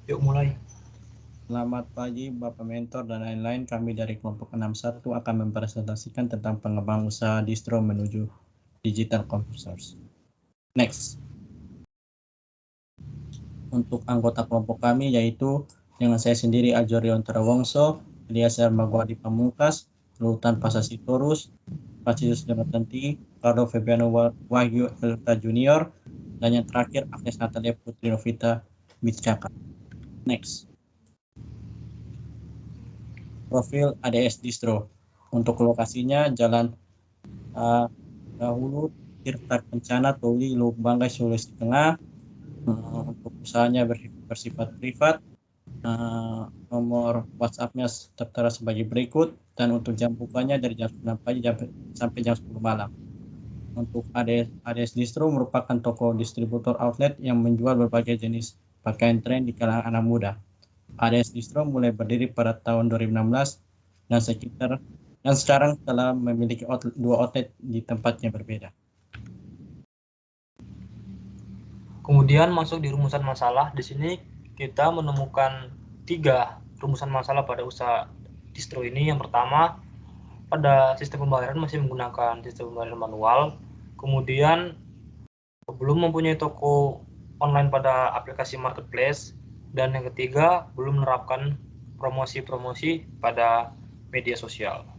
Yuk mulai. Selamat pagi Bapak Mentor dan lain-lain. Kami dari kelompok 61 akan mempresentasikan tentang pengembangan usaha distro menuju digital commerce. Next. Untuk anggota kelompok kami yaitu dengan saya sendiri Ajorion Terawongso, Elias Magwadi Pamungkas, Lutan Pasasitorus, Pasius Demetanti, Carlo Febiano Wahyu Elta Junior, dan yang terakhir Agnes Natalia Putri Novita Bicaka. Next. Profil ADS Distro. Untuk lokasinya Jalan Dahulu Tirta Kencana, Toli, Lubanggai, Sulawesi Tengah. Untuk usahanya bersifat privat. Nomor WhatsApp-nya tertera sebagai berikut, dan untuk jam bukanya dari jam 9 pagi sampai jam 10 malam. Untuk ADS Distro merupakan toko distributor outlet yang menjual berbagai jenis pakaian tren di kalangan anak muda. ADS Distro mulai berdiri pada tahun 2016 dan sekarang telah memiliki dua outlet di tempatnya berbeda. Kemudian masuk di rumusan masalah. Di sini kita menemukan 3 rumusan masalah pada usaha distro ini. Yang pertama, pada sistem pembayaran masih menggunakan sistem pembayaran manual. Kemudian belum mempunyai toko online pada aplikasi marketplace. Dan yang ketiga, belum menerapkan promosi-promosi pada media sosial.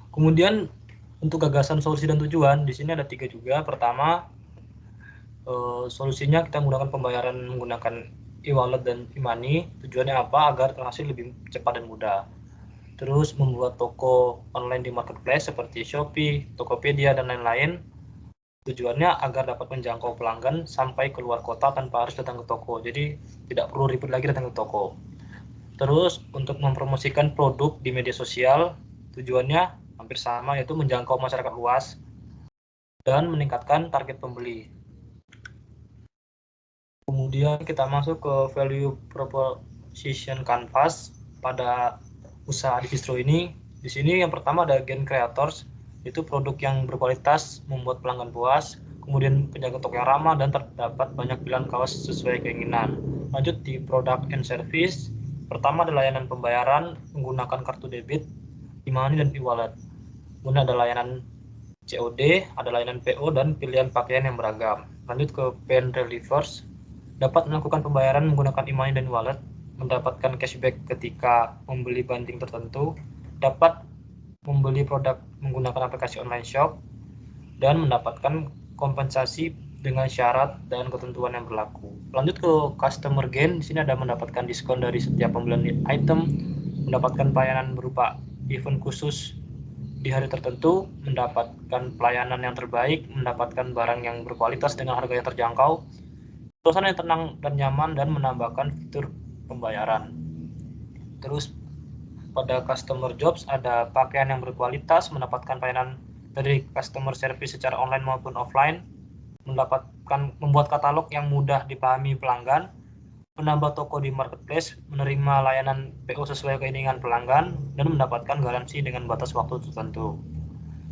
Kemudian untuk gagasan, solusi, dan tujuan di sini ada 3 juga. Pertama, solusinya kita menggunakan pembayaran menggunakan e-wallet dan e-money. Tujuannya apa? Agar transaksi lebih cepat dan mudah. Terus membuat toko online di marketplace seperti Shopee, Tokopedia, dan lain-lain. Tujuannya agar dapat menjangkau pelanggan sampai keluar kota tanpa harus datang ke toko. Jadi tidak perlu ribet lagi datang ke toko. Terus untuk mempromosikan produk di media sosial, tujuannya hampir sama, yaitu menjangkau masyarakat luas dan meningkatkan target pembeli. Kemudian kita masuk ke value proposition canvas pada usaha di distro ini. Di sini yang pertama ada gain creators, itu produk yang berkualitas membuat pelanggan puas, kemudian penjaga toko yang ramah, dan terdapat banyak pilihan kaos sesuai keinginan. Lanjut di product and service, pertama ada layanan pembayaran menggunakan kartu debit, e-money, dan e-wallet. Kemudian ada layanan COD, ada layanan PO, dan pilihan pakaian yang beragam. Lanjut ke pen relievers, dapat melakukan pembayaran menggunakan e-money dan wallet, mendapatkan cashback ketika membeli banding tertentu, dapat membeli produk menggunakan aplikasi online shop, dan mendapatkan kompensasi dengan syarat dan ketentuan yang berlaku. Lanjut ke customer gain, di sini ada mendapatkan diskon dari setiap pembelian item, mendapatkan pelayanan berupa event khusus di hari tertentu, mendapatkan pelayanan yang terbaik, mendapatkan barang yang berkualitas dengan harga yang terjangkau, suasana yang tenang dan nyaman, dan menambahkan fitur pembayaran. Terus pada customer jobs ada pakaian yang berkualitas, mendapatkan pelayanan dari customer service secara online maupun offline, membuat katalog yang mudah dipahami pelanggan, menambah toko di marketplace, menerima layanan PO sesuai keinginan pelanggan, dan mendapatkan garansi dengan batas waktu tertentu.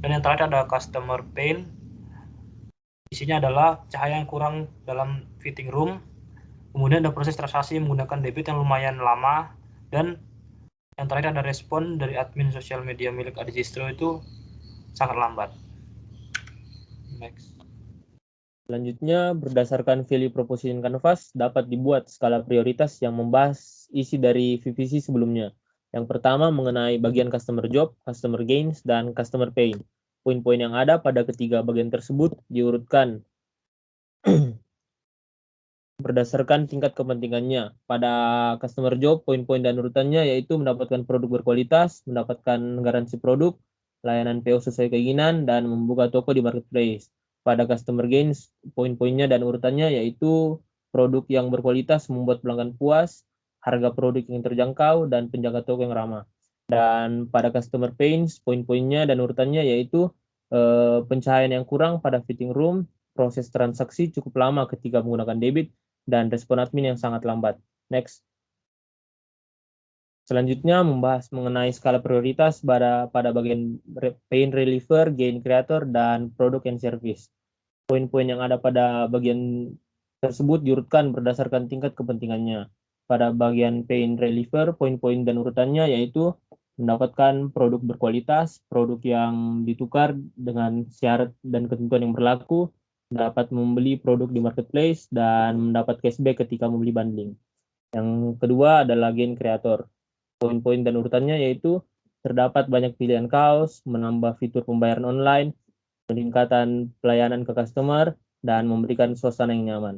Dan yang terakhir ada customer pain. Isinya adalah cahaya yang kurang dalam fitting room, kemudian ada proses transaksi menggunakan debit yang lumayan lama, dan yang terakhir ada respon dari admin sosial media milik Adistro itu sangat lambat. Next. Selanjutnya, berdasarkan value proposition canvas dapat dibuat skala prioritas yang membahas isi dari VPC sebelumnya. Yang pertama mengenai bagian customer job, customer gains, dan customer pain. Poin-poin yang ada pada ketiga bagian tersebut diurutkan berdasarkan tingkat kepentingannya. Pada customer job, poin-poin dan urutannya yaitu mendapatkan produk berkualitas, mendapatkan garansi produk, layanan PO sesuai keinginan, dan membuka toko di marketplace. Pada customer gains, poin-poinnya dan urutannya yaitu produk yang berkualitas membuat pelanggan puas, harga produk yang terjangkau, dan penjaga toko yang ramah. Dan pada customer pains, poin-poinnya dan urutannya yaitu pencahayaan yang kurang pada fitting room, proses transaksi cukup lama ketika menggunakan debit, dan respon admin yang sangat lambat. Next. Selanjutnya membahas mengenai skala prioritas pada bagian pain reliever, gain creator, dan product and service. Poin-poin yang ada pada bagian tersebut diurutkan berdasarkan tingkat kepentingannya. Pada bagian pain reliever, poin-poin dan urutannya yaitu mendapatkan produk berkualitas, produk yang ditukar dengan syarat dan ketentuan yang berlaku, dapat membeli produk di marketplace, dan mendapat cashback ketika membeli bundling. Yang kedua adalah gain creator. Poin-poin dan urutannya yaitu terdapat banyak pilihan kaos, menambah fitur pembayaran online, peningkatan pelayanan ke customer, dan memberikan suasana yang nyaman.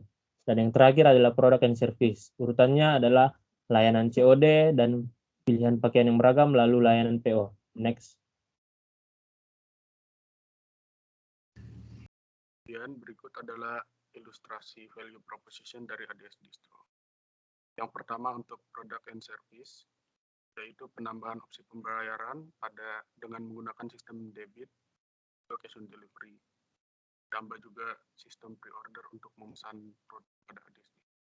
Dan yang terakhir adalah product and service. Urutannya adalah layanan COD dan pilihan pakaian yang beragam lalu layanan PO. Next. Kemudian berikut adalah ilustrasi value proposition dari ADS Distro. Yang pertama untuk product and service, yaitu penambahan opsi pembayaran dengan menggunakan sistem debit atau cash on delivery. Tambah juga sistem pre-order untuk memesan produk pada ADS Distro.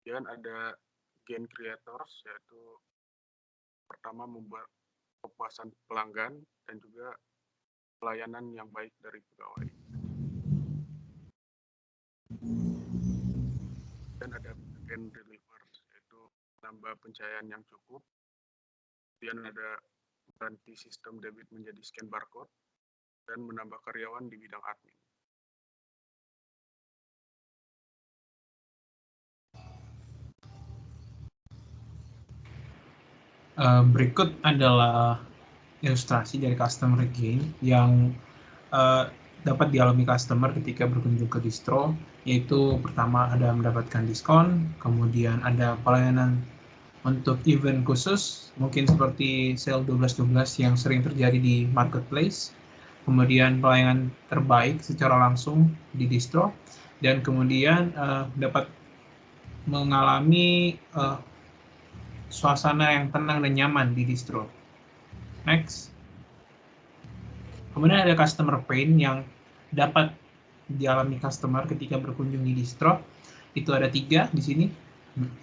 Kemudian ada gain creators, yaitu pertama membuat kepuasan pelanggan dan juga pelayanan yang baik dari pegawai. Dan ada gain relievers, yaitu menambah pencahayaan yang cukup. Kemudian ada ganti sistem debit menjadi scan barcode dan menambah karyawan di bidang admin. Berikut adalah ilustrasi dari customer gain yang dapat dialami customer ketika berkunjung ke distro, yaitu pertama ada mendapatkan diskon, kemudian ada pelayanan untuk event khusus, mungkin seperti sale 12-12 yang sering terjadi di marketplace, kemudian pelayanan terbaik secara langsung di distro, dan kemudian dapat mengalami suasana yang tenang dan nyaman di distro. Next. Kemudian ada customer pain yang dapat dialami customer ketika berkunjung di distro. Itu ada 3 di sini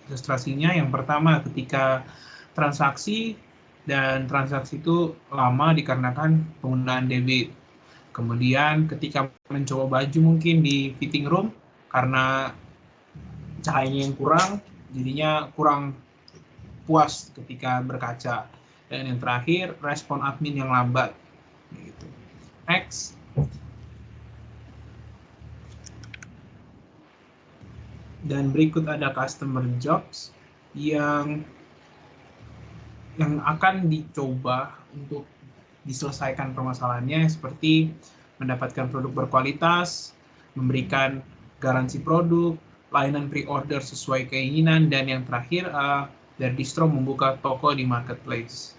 ilustrasinya. Yang pertama ketika transaksi, dan transaksi itu lama dikarenakan penggunaan debit. Kemudian ketika mencoba baju mungkin di fitting room karena cahayanya yang kurang, jadinya kurang puas ketika berkaca. Dan yang terakhir, respon admin yang lambat. Gitu. Next. Dan berikut ada customer jobs yang akan dicoba untuk diselesaikan permasalahannya, seperti mendapatkan produk berkualitas, memberikan garansi produk, layanan pre-order sesuai keinginan, dan yang terakhir dari distro membuka toko di marketplace.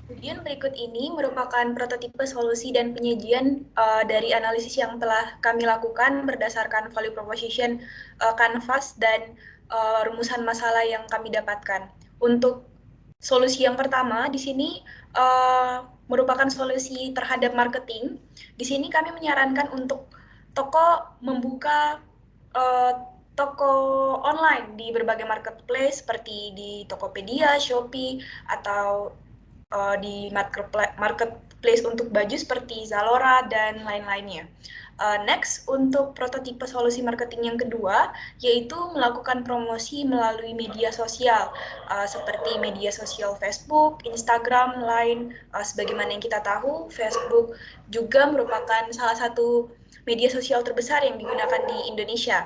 Kemudian berikut ini merupakan prototipe solusi dan penyajian dari analisis yang telah kami lakukan berdasarkan value proposition, canvas, dan rumusan masalah yang kami dapatkan. Untuk solusi yang pertama di sini merupakan solusi terhadap marketing. Di sini kami menyarankan untuk toko membuka toko online di berbagai marketplace seperti di Tokopedia, Shopee, atau di marketplace untuk baju seperti Zalora dan lain-lainnya. Next, untuk prototipe solusi marketing yang kedua, yaitu melakukan promosi melalui media sosial, seperti media sosial Facebook, Instagram, Line. Sebagaimana yang kita tahu, Facebook juga merupakan salah satu media sosial terbesar yang digunakan di Indonesia.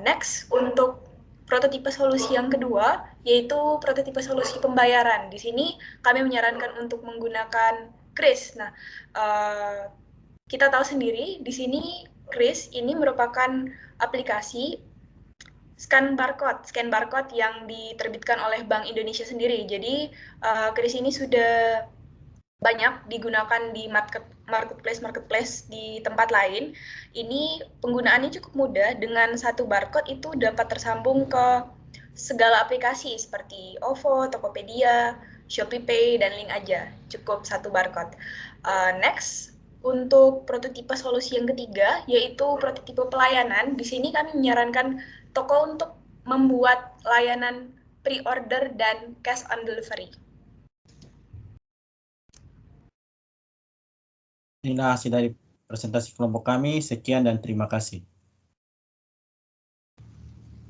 Next, untuk prototipe solusi yang kedua, yaitu prototipe solusi pembayaran. Di sini kami menyarankan untuk menggunakan Kris. Nah, kita tahu sendiri di sini Kris ini merupakan aplikasi scan barcode yang diterbitkan oleh Bank Indonesia sendiri. Jadi Kris ini sudah banyak digunakan di marketplace di tempat lain. Ini penggunaannya cukup mudah, dengan satu barcode itu dapat tersambung ke segala aplikasi seperti OVO, Tokopedia, ShopeePay, dan Link aja. Cukup satu barcode. Next, untuk prototipe solusi yang ketiga, yaitu prototipe pelayanan. Di sini kami menyarankan toko untuk membuat layanan pre-order dan cash on delivery. inilah hasil dari presentasi kelompok kami. Sekian dan terima kasih.